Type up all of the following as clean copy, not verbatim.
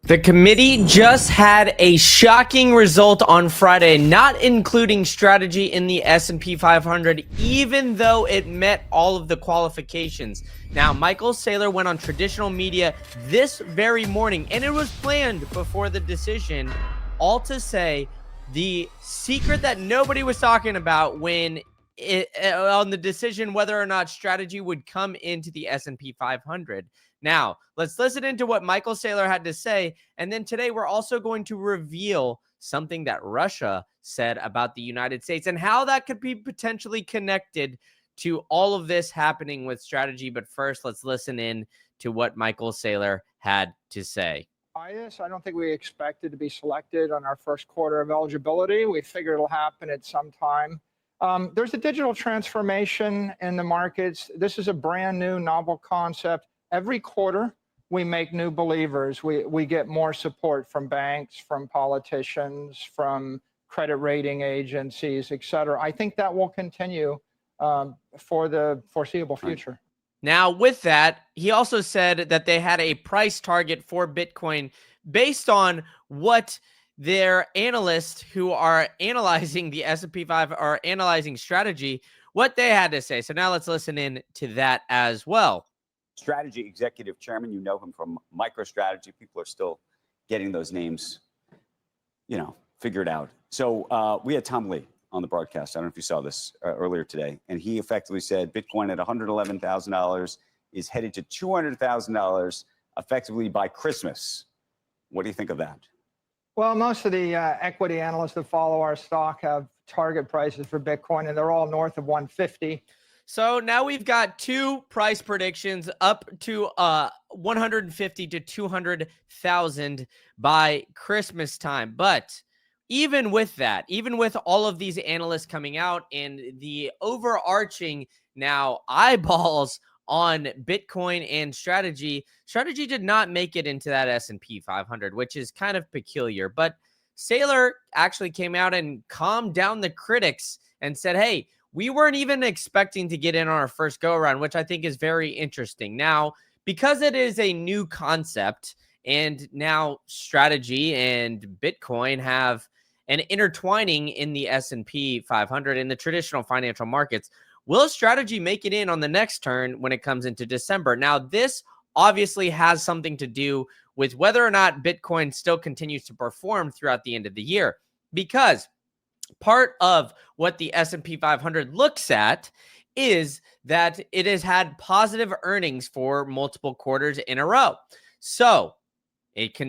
The committee just had a shocking result on Friday, not including strategy in the S&P 500, even though it met all of the qualifications. Now, Michael Saylor went on traditional media this very morning, and it was planned before the decision, all to say the secret that nobody was talking about when on the decision whether or not strategy would come into the S&P 500. Now, let's listen into what Michael Saylor had to say. And then today, we're also going to reveal something that Russia said about the United States and how that could be potentially connected to all of this happening with strategy. But first, let's listen in to what Michael Saylor had to say. I don't think we expected to be selected on our first quarter of eligibility. We figure it'll happen at some time. There's a digital transformation in the markets. This is a brand new novel concept. Every quarter, we make new believers. We get more support from banks, from politicians, from credit rating agencies, et cetera. I think that will continue for the foreseeable future. Now, with that, he also said that they had a price target for Bitcoin based on what their analysts who are analyzing the S&P 500 are analyzing strategy, what they had to say. So now let's listen in to that as well. Strategy executive chairman, you know him from MicroStrategy. People are still getting those names, figured out. So we had Tom Lee on the broadcast. I don't know if you saw this earlier today. And he effectively said Bitcoin at $111,000 is headed to $200,000 effectively by Christmas. What do you think of that? Well, most of the equity analysts that follow our stock have target prices for Bitcoin, and they're all north of 150. So now we've got two price predictions up to 150 to 200,000 by Christmas time. But even with that, even with all of these analysts coming out and the overarching now eyeballs on Bitcoin and strategy did not make it into that S&P 500, which is kind of peculiar. But Saylor actually came out and calmed down the critics and said, hey, we weren't even expecting to get in on our first go around, which I think is very interesting. Now, because it is a new concept and now strategy and Bitcoin have an intertwining in the S&P 500 in the traditional financial markets, will strategy make it in on the next turn when it comes into December? Now, this obviously has something to do with whether or not Bitcoin still continues to perform throughout the end of the year, because part of what the S&P 500 looks at is that it has had positive earnings for multiple quarters in a row. So it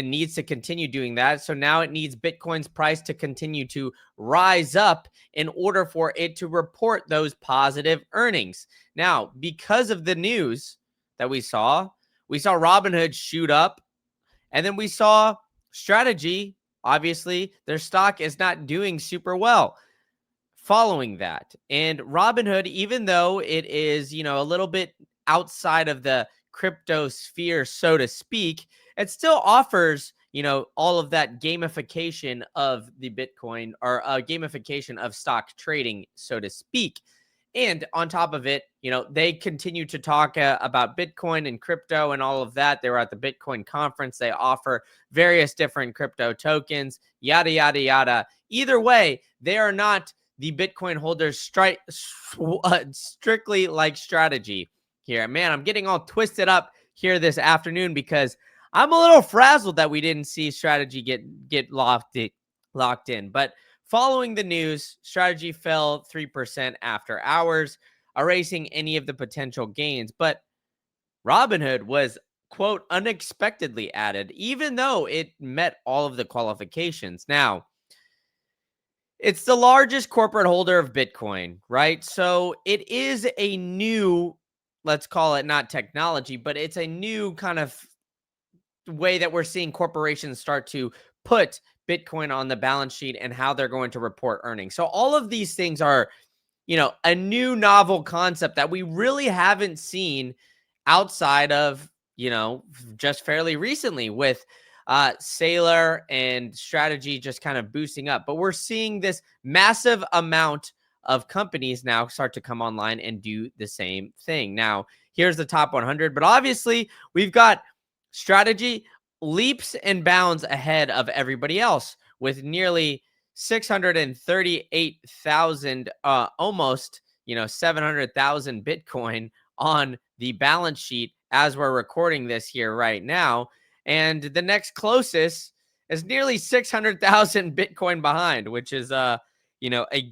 needs to continue doing that. So now it needs Bitcoin's price to continue to rise up in order for it to report those positive earnings. Now, because of the news that we saw Robinhood shoot up, and then we saw strategy. Obviously, their stock is not doing super well following that. And Robinhood, even though it is, a little bit outside of the crypto sphere, so to speak, it still offers, all of that gamification of the Bitcoin, or gamification of stock trading, so to speak. And on top of it, they continue to talk about Bitcoin and crypto and all of that. They were at the Bitcoin conference. They offer various different crypto tokens, yada, yada, yada. Either way, they are not the Bitcoin holders strictly like strategy here. Man, I'm getting all twisted up here this afternoon because I'm a little frazzled that we didn't see strategy get locked in. But following the news, strategy fell 3% after hours, erasing any of the potential gains. But Robinhood was, quote, unexpectedly added, even though it met all of the qualifications. Now, it's the largest corporate holder of Bitcoin, right? So it is a new, let's call it not technology, but it's a new kind of way that we're seeing corporations start to put Bitcoin on the balance sheet and how they're going to report earnings. So all of these things are, a new novel concept that we really haven't seen outside of, just fairly recently with Saylor and strategy just kind of boosting up. But we're seeing this massive amount of companies now start to come online and do the same thing. Now, here's the top 100, but obviously we've got strategy leaps and bounds ahead of everybody else with nearly 638,000, almost, 700,000 Bitcoin on the balance sheet as we're recording this here right now. And the next closest is nearly 600,000 Bitcoin behind, which is, a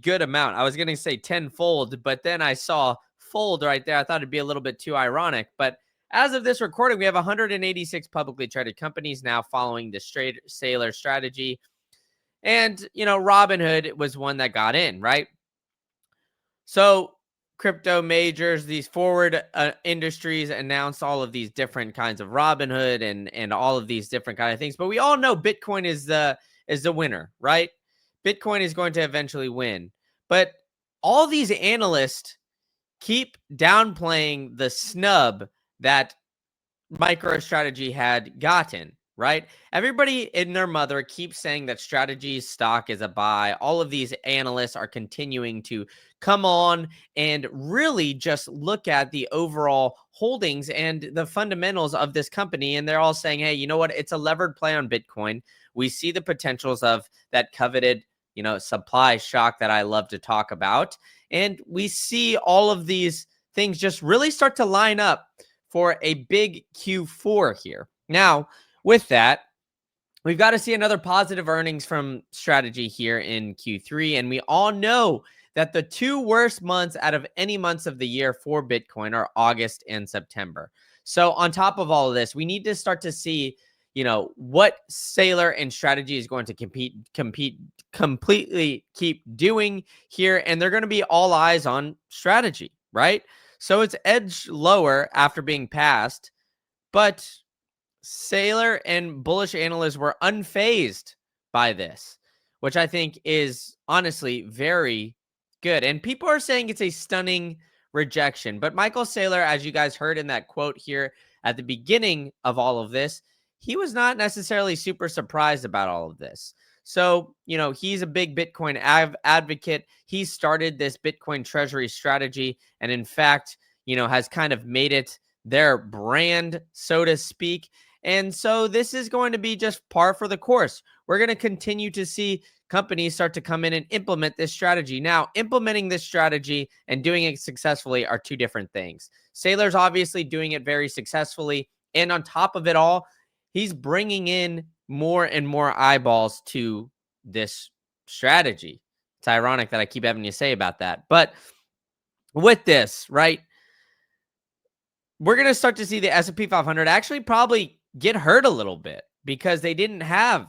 good amount. I was going to say tenfold, but then I saw fold right there. I thought it'd be a little bit too ironic, but as of this recording, we have 186 publicly traded companies now following the Saylor strategy. And, Robinhood was one that got in, right? So crypto majors, these forward industries announced all of these different kinds of Robinhood and all of these different kind of things. But we all know Bitcoin is the winner, right? Bitcoin is going to eventually win. But all these analysts keep downplaying the snub that MicroStrategy had gotten, right? Everybody and their mother keeps saying that Strategy stock is a buy. All of these analysts are continuing to come on and really just look at the overall holdings and the fundamentals of this company. And they're all saying, hey, you know what? It's a levered play on Bitcoin. We see the potentials of that coveted, supply shock that I love to talk about. And we see all of these things just really start to line up for a big Q4 here. Now, with that, we've got to see another positive earnings from Strategy here in Q3. And we all know that the two worst months out of any months of the year for Bitcoin are August and September. So on top of all of this, we need to start to see, what Saylor and Strategy is going to completely keep doing here. And they're going to be all eyes on Strategy, right? So it's edged lower after being passed, but Saylor and bullish analysts were unfazed by this, which I think is honestly very good. And people are saying it's a stunning rejection. But Michael Saylor, as you guys heard in that quote here at the beginning of all of this, he was not necessarily super surprised about all of this. So, he's a big Bitcoin advocate. He started this Bitcoin treasury strategy and, in fact, has kind of made it their brand, so to speak. And so this is going to be just par for the course. We're going to continue to see companies start to come in and implement this strategy. Now, implementing this strategy and doing it successfully are two different things. Saylor's obviously doing it very successfully. And on top of it all, he's bringing in more and more eyeballs to this strategy. It's ironic that I keep having to say about that. But with this, right, we're going to start to see the S&P 500 actually probably get hurt a little bit because they didn't have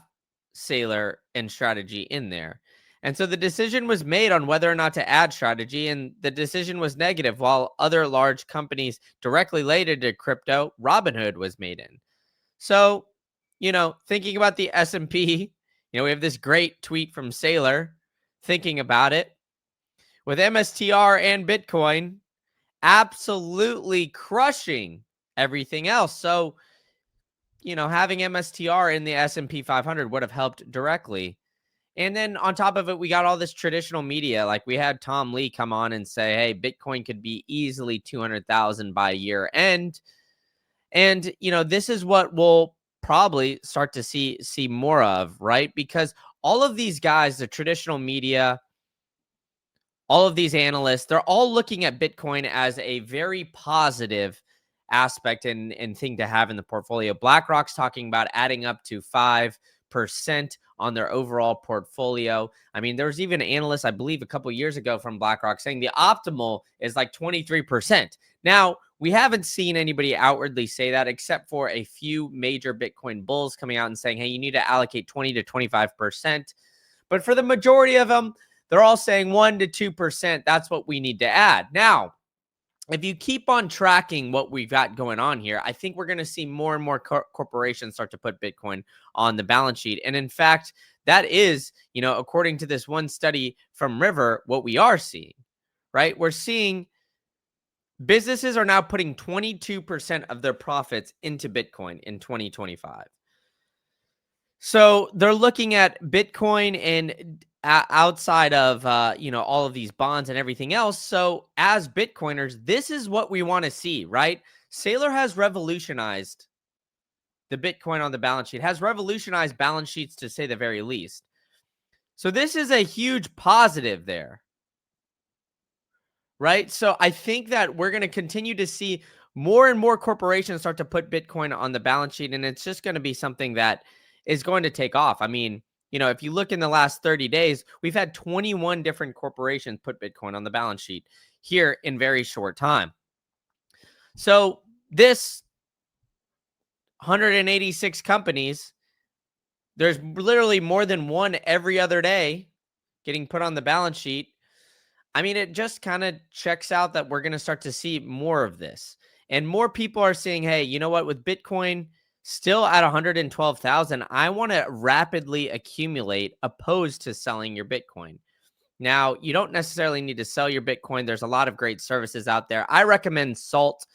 Saylor and Strategy in there. And so the decision was made on whether or not to add Strategy, and the decision was negative, while other large companies directly related to crypto, Robinhood was made in. So, thinking about the S&P, we have this great tweet from Saylor thinking about it. With MSTR and Bitcoin absolutely crushing everything else. So, having MSTR in the S&P 500 would have helped directly. And then on top of it, we got all this traditional media. Like we had Tom Lee come on and say, hey, Bitcoin could be easily 200,000 by year end. And, this is what we'll probably start to see more of, right? Because all of these guys, the traditional media, all of these analysts, they're all looking at Bitcoin as a very positive aspect and thing to have in the portfolio. BlackRock's talking about adding up to 5% on their overall portfolio. I mean, there was even an analyst, I believe, a couple years ago from BlackRock saying the optimal is like 23%. Now, we haven't seen anybody outwardly say that except for a few major Bitcoin bulls coming out and saying, hey, you need to allocate 20 to 25%. But for the majority of them, they're all saying 1 to 2%. That's what we need to add. Now, if you keep on tracking what we've got going on here, I think we're going to see more and more corporations start to put Bitcoin on the balance sheet. And in fact, that is, according to this one study from River, what we are seeing, right? We're seeing businesses are now putting 22% of their profits into Bitcoin in 2025. So they're looking at Bitcoin and outside of, all of these bonds and everything else. So as Bitcoiners, this is what we want to see, right? Saylor has revolutionized the Bitcoin on the balance sheet, has revolutionized balance sheets to say the very least. So this is a huge positive there, right? So I think that we're going to continue to see more and more corporations start to put Bitcoin on the balance sheet, and it's just going to be something that is going to take off. I mean, if you look in the last 30 days, we've had 21 different corporations put Bitcoin on the balance sheet here in very short time. So this 186 companies, there's literally more than one every other day getting put on the balance sheet. I mean, it just kind of checks out that we're going to start to see more of this. And more people are saying, hey, you know what? With Bitcoin still at 112,000, I want to rapidly accumulate opposed to selling your Bitcoin. Now, you don't necessarily need to sell your Bitcoin. There's a lot of great services out there. I recommend Salt.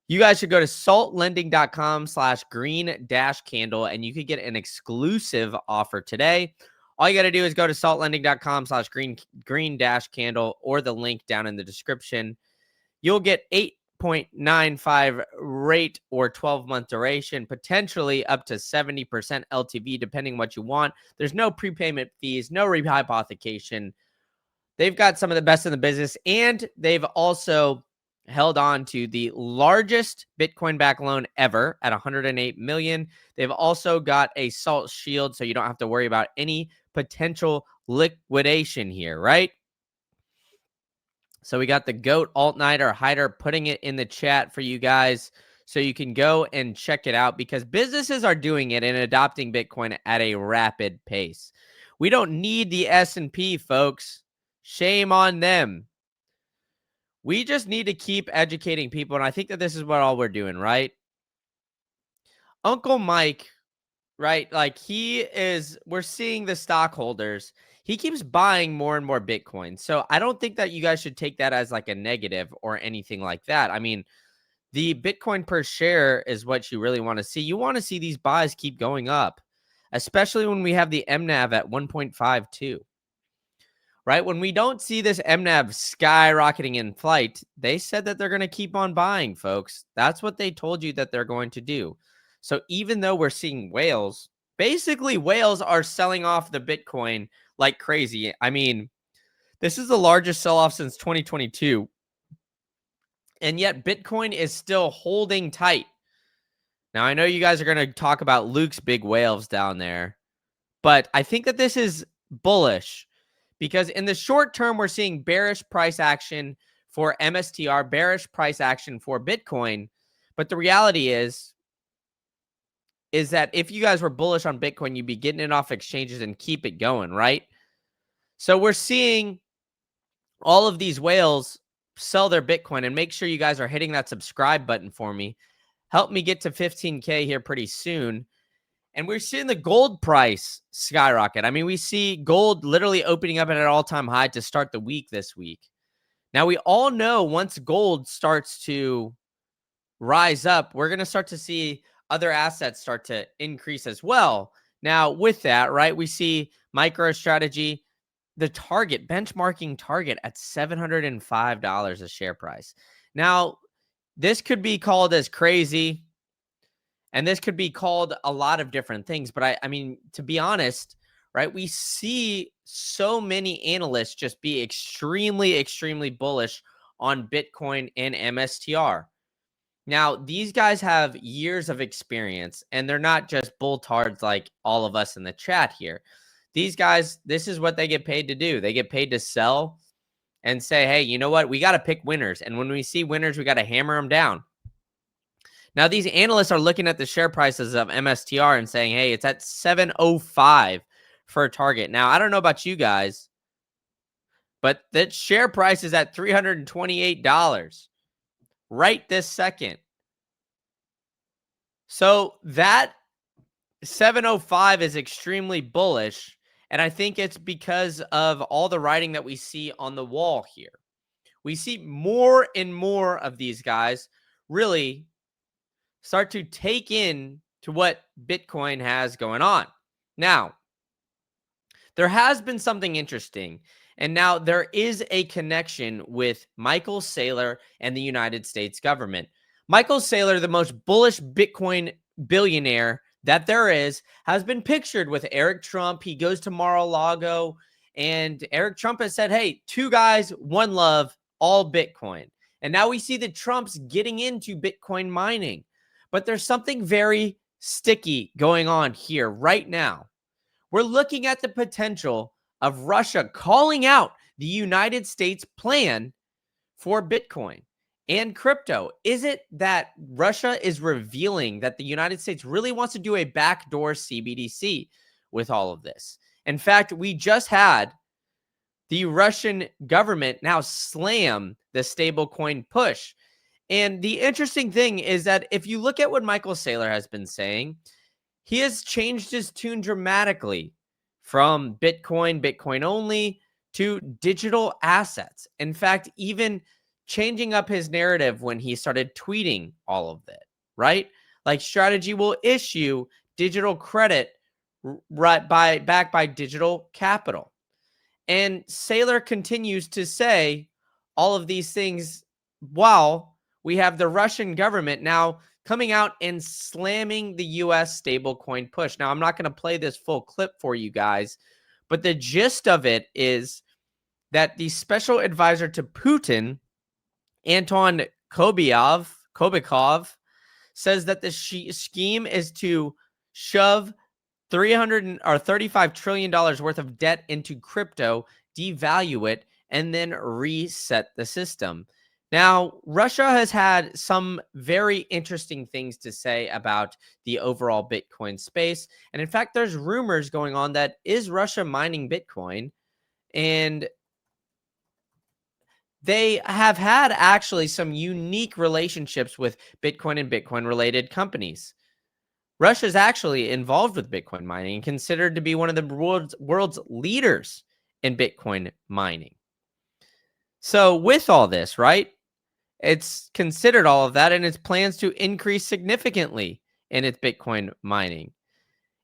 You guys should go to saltlending.com/green-candle and you could get an exclusive offer today. All you got to do is go to saltlending.com/green-candle or the link down in the description. You'll get 8.95 rate or 12-month duration, potentially up to 70% LTV, depending what you want. There's no prepayment fees, no rehypothecation. They've got some of the best in the business, and they've also held on to the largest Bitcoin-backed loan ever at $108 million. They've also got a Salt Shield, so you don't have to worry about any potential liquidation here, right? So we got the GOAT Alt Night or Hider putting it in the chat for you guys so you can go and check it out because businesses are doing it and adopting Bitcoin at a rapid pace. We don't need the S&P, folks. Shame on them. We just need to keep educating people, and I think that this is what all we're doing, right? Uncle Mike, right? Like we're seeing the stockholders. He keeps buying more and more Bitcoin. So I don't think that you guys should take that as like a negative or anything like that. I mean, the Bitcoin per share is what you really want to see. You want to see these buys keep going up, especially when we have the MNAV at 1.52. Right? When we don't see this MNAV skyrocketing in flight, they said that they're going to keep on buying, folks. That's what they told you that they're going to do. So even though we're seeing whales, basically whales are selling off the Bitcoin like crazy. I mean, this is the largest sell-off since 2022. And yet Bitcoin is still holding tight. Now, I know you guys are going to talk about Luke's big whales down there, but I think that this is bullish. Because in the short term, we're seeing bearish price action for MSTR, bearish price action for Bitcoin. But the reality is that if you guys were bullish on Bitcoin, you'd be getting it off exchanges and keep it going, right? So we're seeing all of these whales sell their Bitcoin, and make sure you guys are hitting that subscribe button for me. Help me get to 15K here pretty soon. And we're seeing the gold price skyrocket. I mean, we see gold literally opening up at an all-time high to start the week this week. Now, we all know once gold starts to rise up, we're going to start to see other assets start to increase as well. Now, with that, right, we see MicroStrategy, the target, benchmarking target at $705 a share price. Now, this could be called as crazy. And this could be called a lot of different things. But I mean, to be honest, right, we see so many analysts just be extremely, extremely bullish on Bitcoin and MSTR. Now, these guys have years of experience, and they're not just bulltards like all of us in the chat here. These guys, this is what they get paid to do. They get paid to sell and say, hey, you know what? We got to pick winners. And when we see winners, we got to hammer them down. Now, these analysts are looking at the share prices of MSTR and saying, hey, it's at 705 for a target. Now, I don't know about you guys, but that share price is at $328 right this second. So that 705 is extremely bullish, and I think it's because of all the writing that we see on the wall here. We see more and more of these guys really start to take in to what Bitcoin has going on. Now, there has been something interesting, and now there is a connection with Michael Saylor and the United States government. Michael Saylor, the most bullish Bitcoin billionaire that there is has been pictured with Eric Trump. He goes to Mar-a-Lago, and Eric Trump has said, hey, two guys, one love, all Bitcoin. And now we see that Trump's getting into Bitcoin mining. But there's something very sticky going on here right now. We're looking at the potential of Russia calling out the United States plan for Bitcoin and crypto. Is it that Russia is revealing that the United States really wants to do a backdoor CBDC with all of this? In fact, we just had the Russian government now slam the stablecoin push. And the interesting thing is that if you look at what Michael Saylor has been saying, he has changed his tune dramatically from Bitcoin, Bitcoin only, to digital assets. In fact, even changing up his narrative when he started tweeting all of that, right? Like Strategy will issue digital credit backed by digital capital. And Saylor continues to say all of these things while we have the Russian government now coming out and slamming the US stablecoin push. Now, I'm not going to play this full clip for you guys, but the gist of it is that the special advisor to Putin, Anton Kobikov, says that the scheme is to shove $35 trillion worth of debt into crypto, devalue it, and then reset the system. Now, Russia has had some very interesting things to say about the overall Bitcoin space. And in fact, there's rumors going on that is Russia mining Bitcoin? And they have had actually some unique relationships with Bitcoin and Bitcoin related companies. Russia is actually involved with Bitcoin mining and considered to be one of the world's leaders in Bitcoin mining. So with all this, right, it's considered all of that and its plans to increase significantly in its Bitcoin mining.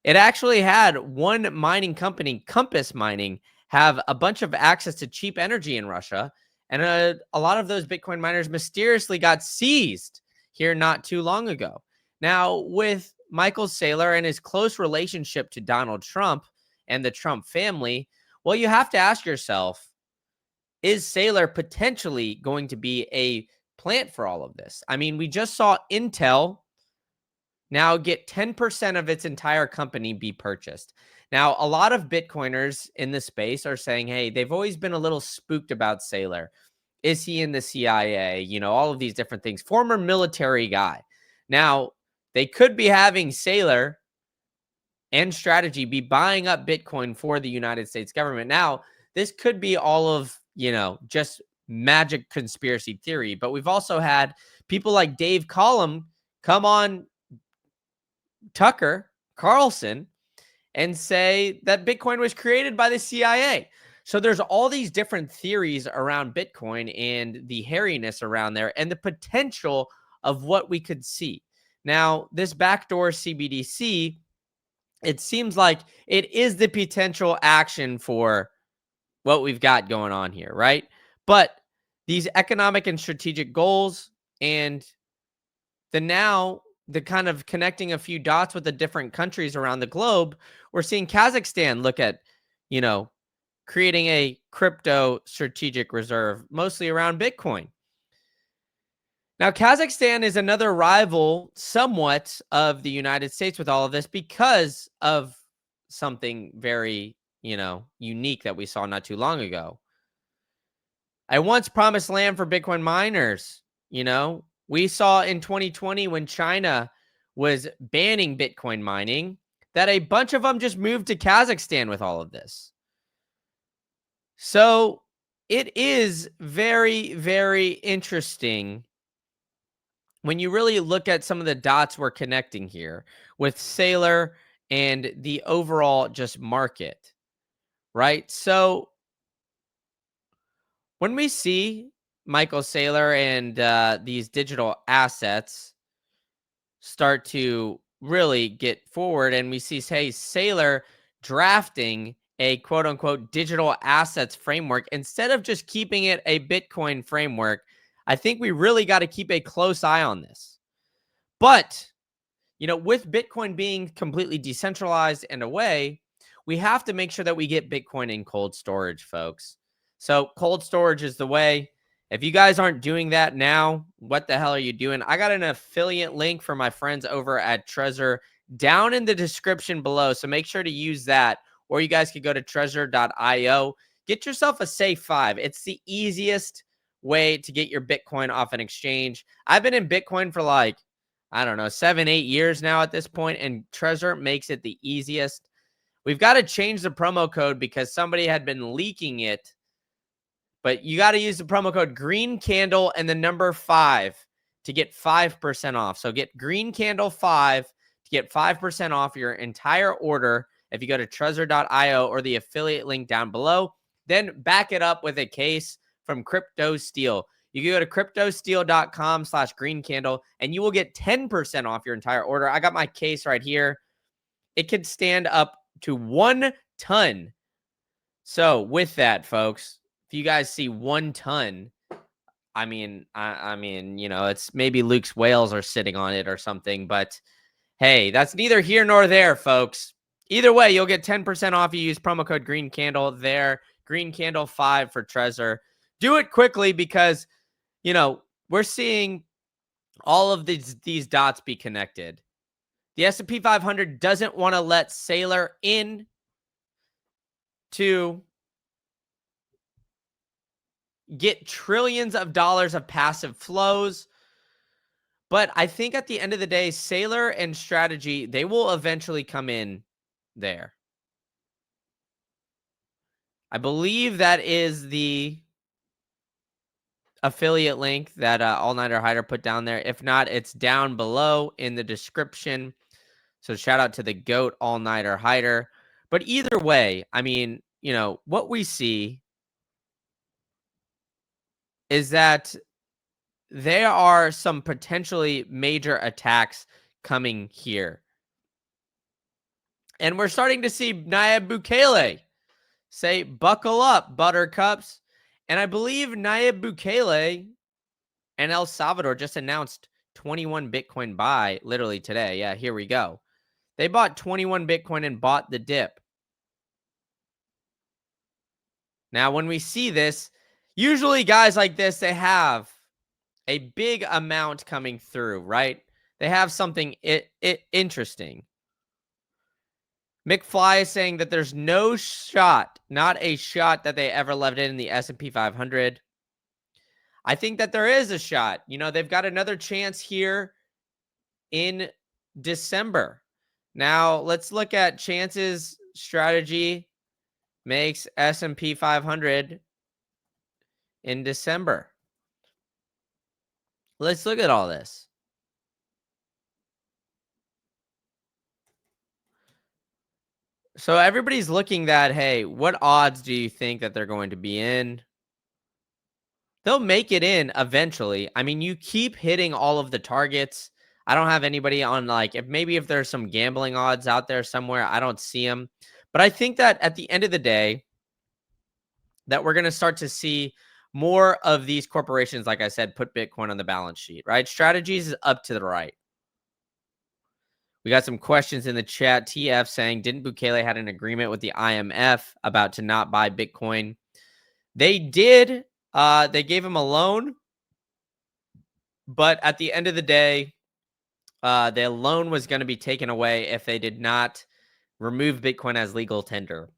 It actually had one mining company, Compass Mining, have a bunch of access to cheap energy in Russia. And a lot of those Bitcoin miners mysteriously got seized here not too long ago. Now, with Michael Saylor and his close relationship to Donald Trump and the Trump family, well, you have to ask yourself, is Saylor potentially going to be a plant for all of this? I mean, we just saw Intel now get 10% of its entire company be purchased. Now, a lot of Bitcoiners in this space are saying, hey, they've always been a little spooked about Saylor. Is he in the CIA? You know, all of these different things. Former military guy. Now, they could be having Saylor and Strategy be buying up Bitcoin for the United States government. Now, this could be all of, you know, just magic conspiracy theory. But we've also had people like Dave Collum come on Tucker Carlson and say that Bitcoin was created by the CIA. So there's all these different theories around Bitcoin and the hairiness around there and the potential of what we could see. Now, this backdoor CBDC, it seems like it is the potential action for what we've got going on here, right? But these economic and strategic goals and the kind of connecting a few dots with the different countries around the globe, we're seeing Kazakhstan look at, you know, creating a crypto strategic reserve, mostly around Bitcoin. Now, Kazakhstan is another rival somewhat of the United States with all of this because of something very, you know, unique that we saw not too long ago. I once promised land for Bitcoin miners. You know, we saw in 2020 when China was banning Bitcoin mining that a bunch of them just moved to Kazakhstan with all of this. So it is very, very interesting when you really look at some of the dots we're connecting here with Saylor and the overall just market, right? So when we see Michael Saylor and these digital assets start to really get forward, and we see, hey, Saylor drafting a quote unquote digital assets framework instead of just keeping it a Bitcoin framework, I think we really got to keep a close eye on this. But with Bitcoin being completely decentralized and away, we have to make sure that we get Bitcoin in cold storage, folks. So cold storage is the way. If you guys aren't doing that now, what the hell are you doing? I got an affiliate link for my friends over at Trezor down in the description below. So make sure to use that. Or you guys could go to trezor.io. Get yourself a Safe 5. It's the easiest way to get your Bitcoin off an exchange. I've been in Bitcoin for like, I don't know, 7-8 years now at this point, and Trezor makes it the easiest. We've got to change the promo code because somebody had been leaking it. But you got to use the promo code Green Candle and the number 5 to get 5% off. So get Green Candle 5 to get 5% off your entire order if you go to trezor.io or the affiliate link down below. Then back it up with a case from Crypto Steel. You can go to cryptosteel.com/green candle and you will get 10% off your entire order. I got my case right here. It could stand up to 1 ton. So with that, folks, if you guys see 1 ton, I mean, it's maybe Luke's whales are sitting on it or something, but hey, that's neither here nor there, folks. Either way, you'll get 10% off. You use promo code Green Candle there, Green Candle 5 for Trezor. Do it quickly because, we're seeing all of these dots be connected. The S&P 500 doesn't want to let Saylor in to get trillions of dollars of passive flows. But I think at the end of the day, Saylor and Strategy, they will eventually come in there. I believe that is the affiliate link that All Nighter Hider put down there. If not, it's down below in the description. So shout out to the GOAT All Nighter Hider. But either way, I mean, what we see is that there are some potentially major attacks coming here. And we're starting to see Nayib Bukele say, buckle up, buttercups. And I believe Nayib Bukele and El Salvador just announced 21 Bitcoin buy literally today. Yeah, here we go. They bought 21 Bitcoin and bought the dip. Now, when we see this, usually guys like this, they have a big amount coming through, right? They have something interesting. McFly is saying that there's no shot, not a shot that they ever left in the S&P 500. I think that there is a shot. They've got another chance here in December. Now, let's look at chances. Strategy makes S&P 500 in December. Let's look at all this. So everybody's looking at, hey, what odds do you think that they're going to be in? They'll make it in eventually. I mean, you keep hitting all of the targets. I don't have anybody on if there's some gambling odds out there somewhere, I don't see them. But I think that at the end of the day, that we're going to start to see more of these corporations, like I said, put Bitcoin on the balance sheet, right? Strategies is up to the right. We got some questions in the chat. TF saying, didn't Bukele had an agreement with the IMF about to not buy Bitcoin? They did. They gave him a loan. But at the end of the day, their loan was going to be taken away if they did not remove Bitcoin as legal tender,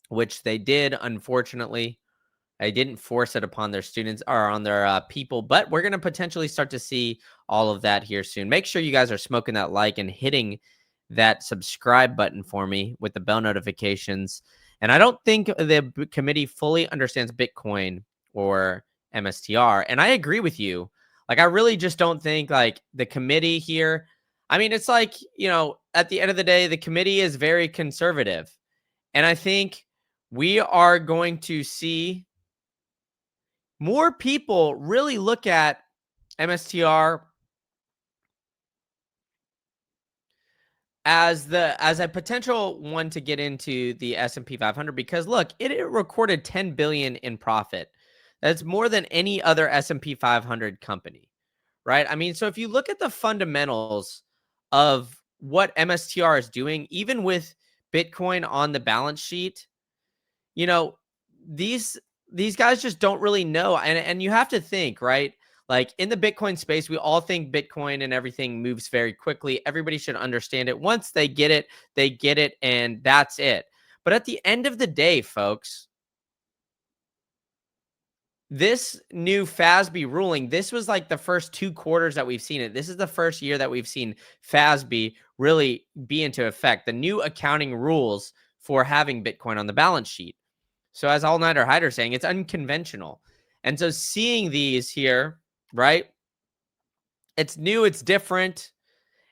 which they did, unfortunately. They didn't force it upon their students or on their people, but we're going to potentially start to see all of that here soon. Make sure you guys are smoking that like and hitting that subscribe button for me with the bell notifications. And I don't think the committee fully understands Bitcoin or MSTR. And I agree with you. I really just don't think the committee here. I mean, it's at the end of the day, the committee is very conservative. And I think we are going to see more people really look at MSTR as a potential one to get into the S&P 500 because look, it recorded 10 billion in profit. That's more than any other S&P 500 company, right? I mean, so if you look at the fundamentals of what MSTR is doing, even with Bitcoin on the balance sheet, you know, these guys just don't really know. And you have to think, right? Like in the Bitcoin space, we all think Bitcoin and everything moves very quickly. Everybody should understand it. Once they get it, and that's it. But at the end of the day, folks, this new FASB ruling, this was like the first 2 quarters that we've seen it. This is the first year that we've seen FASB really be into effect, the new accounting rules for having Bitcoin on the balance sheet. So as All Nighter Hider saying, it's unconventional. And so seeing these here, right? It's new, it's different,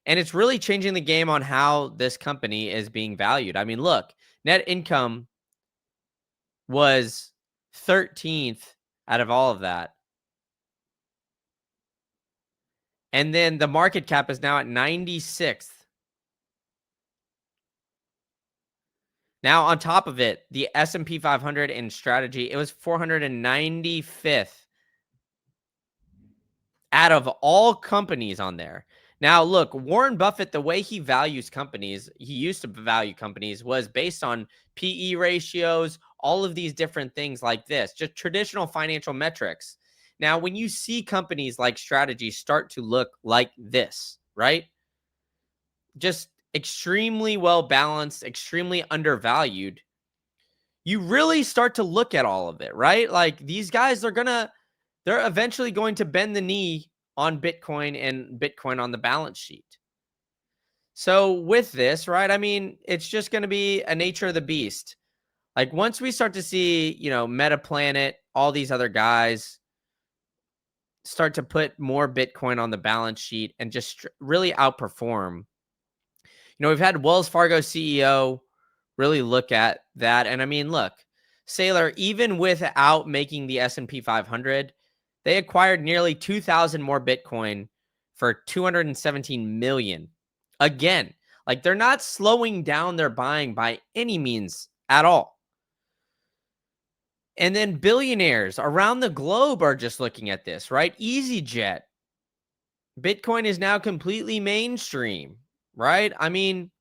and it's really changing the game on how this company is being valued. I mean, look, net income was 13th out of all of that. And then the market cap is now at 96th. Now, on top of it, the S&P 500 in strategy, it was 495th out of all companies on there. Now, look, Warren Buffett, the way he values companies, he used to value companies, was based on PE ratios, all of these different things like this, just traditional financial metrics. Now, when you see companies like Strategy start to look like this, right? Just extremely well balanced, extremely undervalued, you really start to look at all of it, right? Like these guys they're eventually going to bend the knee on Bitcoin and Bitcoin on the balance sheet. So with this, right, I mean, it's just going to be a nature of the beast. Like once we start to see, Metaplanet, all these other guys start to put more Bitcoin on the balance sheet and just really outperform. We've had Wells Fargo CEO really look at that. And I mean, look, Saylor, even without making the S&P 500, they acquired nearly 2,000 more Bitcoin for 217 million. Again, like they're not slowing down their buying by any means at all. And then billionaires around the globe are just looking at this, right? EasyJet. Bitcoin is now completely mainstream, right? I mean,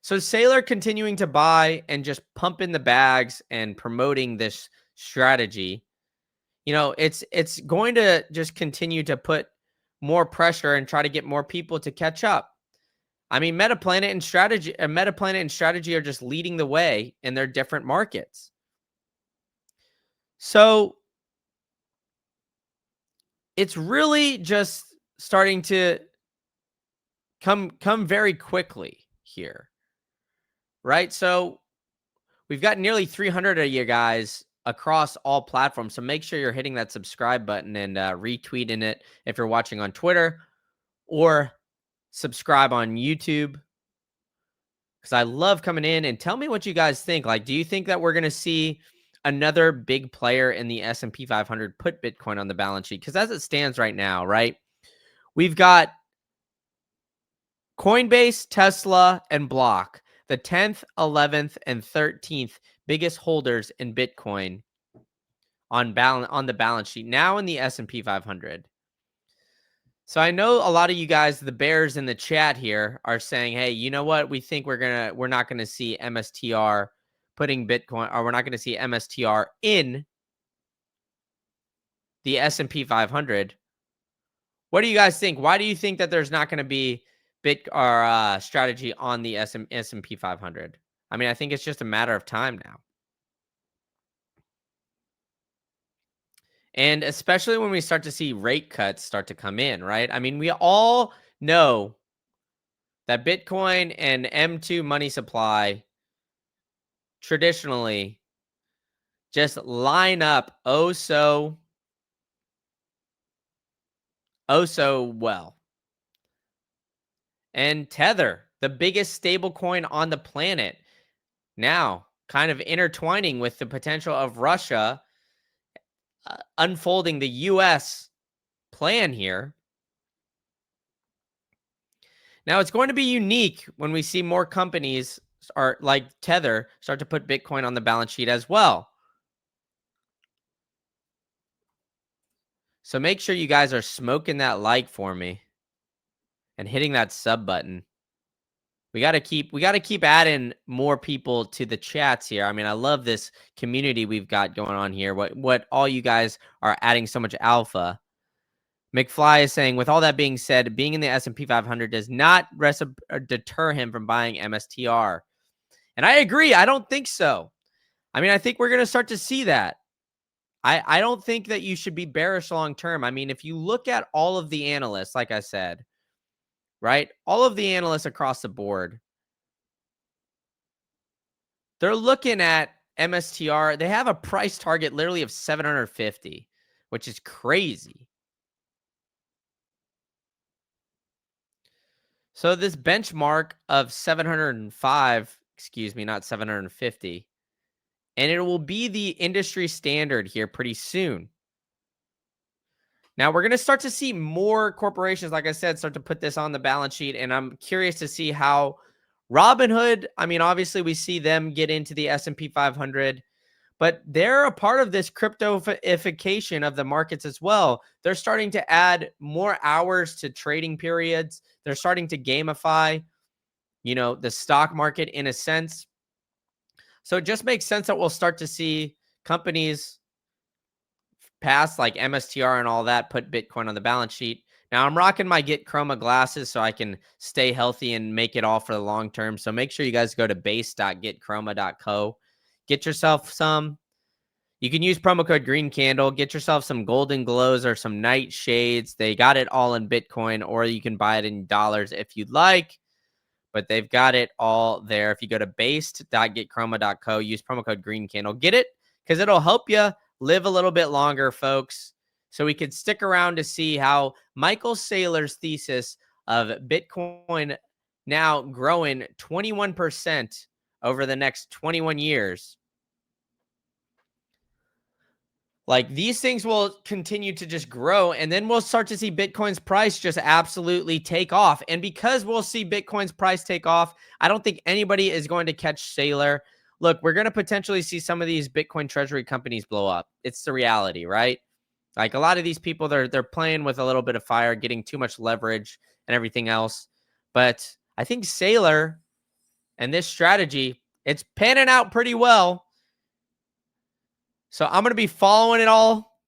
so Saylor continuing to buy and just pump in the bags and promoting this strategy, it's going to just continue to put more pressure and try to get more people to catch up. I mean, Metaplanet and Strategy are just leading the way in their different markets. So it's really just starting to come very quickly here, right? So we've got nearly 300 of you guys across all platforms. So make sure you're hitting that subscribe button and retweeting it if you're watching on Twitter, or subscribe on YouTube, because I love coming in and tell me what you guys think. Like, do you think that we're going to see another big player in the S&P 500 put Bitcoin on the balance sheet? Because as it stands right now, right, we've got Coinbase, Tesla, and Block, the 10th, 11th, and 13th biggest holders in Bitcoin on the balance sheet now in the S&P 500. So I know a lot of you guys, the bears in the chat here, are saying, "Hey, you know what? We think we're not going to see MSTR putting Bitcoin, or we're not going to see MSTR in the S&P 500." What do you guys think? Why do you think that there's not going to be strategy on the S&P 500? I mean, I think it's just a matter of time now. And especially when we start to see rate cuts start to come in, right? I mean, we all know that Bitcoin and M2 money supply traditionally just line up so well. And Tether, the biggest stable coin on the planet, now kind of intertwining with the potential of Russia unfolding the U.S. plan here. Now, it's going to be unique when we see more companies like Tether start to put Bitcoin on the balance sheet as well. So make sure you guys are smoking that like for me. and hitting that sub button. We got to keep adding more people to the chats here. I mean, I love this community we've got going on here. What all you guys are adding so much alpha. McFly is saying, with all that being said, being in the S&P 500 does not deter him from buying MSTR. And I agree. I don't think so. I mean, I think we're going to start to see that. I don't think that you should be bearish long term. I mean, if you look at all of the analysts, like I said, right? All of the analysts across the board, they're looking at MSTR. They have a price target literally of 750, which is crazy. So this benchmark of 705, excuse me, not 750, and it will be the industry standard here pretty soon. Now we're going to start to see more corporations, like I said, start to put this on the balance sheet, and I'm curious to see how Robinhood, I mean, obviously we see them get into the S&P 500, but they're a part of this cryptoification of the markets as well. They're starting to add more hours to trading periods. They're starting to gamify, the stock market in a sense. So it just makes sense that we'll start to see companies past like MSTR and all that put Bitcoin on the balance sheet. Now I'm rocking my Get Chroma glasses so I can stay healthy and make it all for the long term. So make sure you guys go to base.getchroma.co. Get yourself some. You can use promo code Green Candle. Get yourself some golden glows or some night shades. They got it all in Bitcoin, or you can buy it in dollars if you'd like. But they've got it all there. If you go to base.getchroma.co, use promo code Green Candle. Get it because it'll help you live a little bit longer, folks. So we could stick around to see how Michael Saylor's thesis of Bitcoin now growing 21% over the next 21 years. Like these things will continue to just grow, and then we'll start to see Bitcoin's price just absolutely take off. And because we'll see Bitcoin's price take off, I don't think anybody is going to catch Saylor. Look, we're going to potentially see some of these Bitcoin treasury companies blow up. It's the reality, right? Like a lot of these people, they're playing with a little bit of fire, getting too much leverage and everything else. But I think Saylor and this strategy, it's panning out pretty well. So I'm going to be following it all.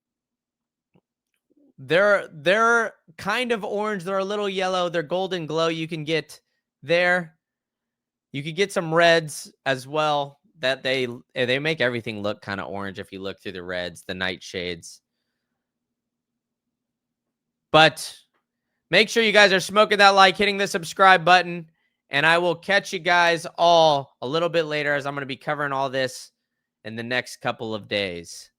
They're kind of orange. They're a little yellow. They're golden glow. You can get there. You could get some reds as well. That they make everything look kind of orange if you look through the reds, the nightshades. But make sure you guys are smoking that like, hitting the subscribe button, and I will catch you guys all a little bit later as I'm going to be covering all this in the next couple of days.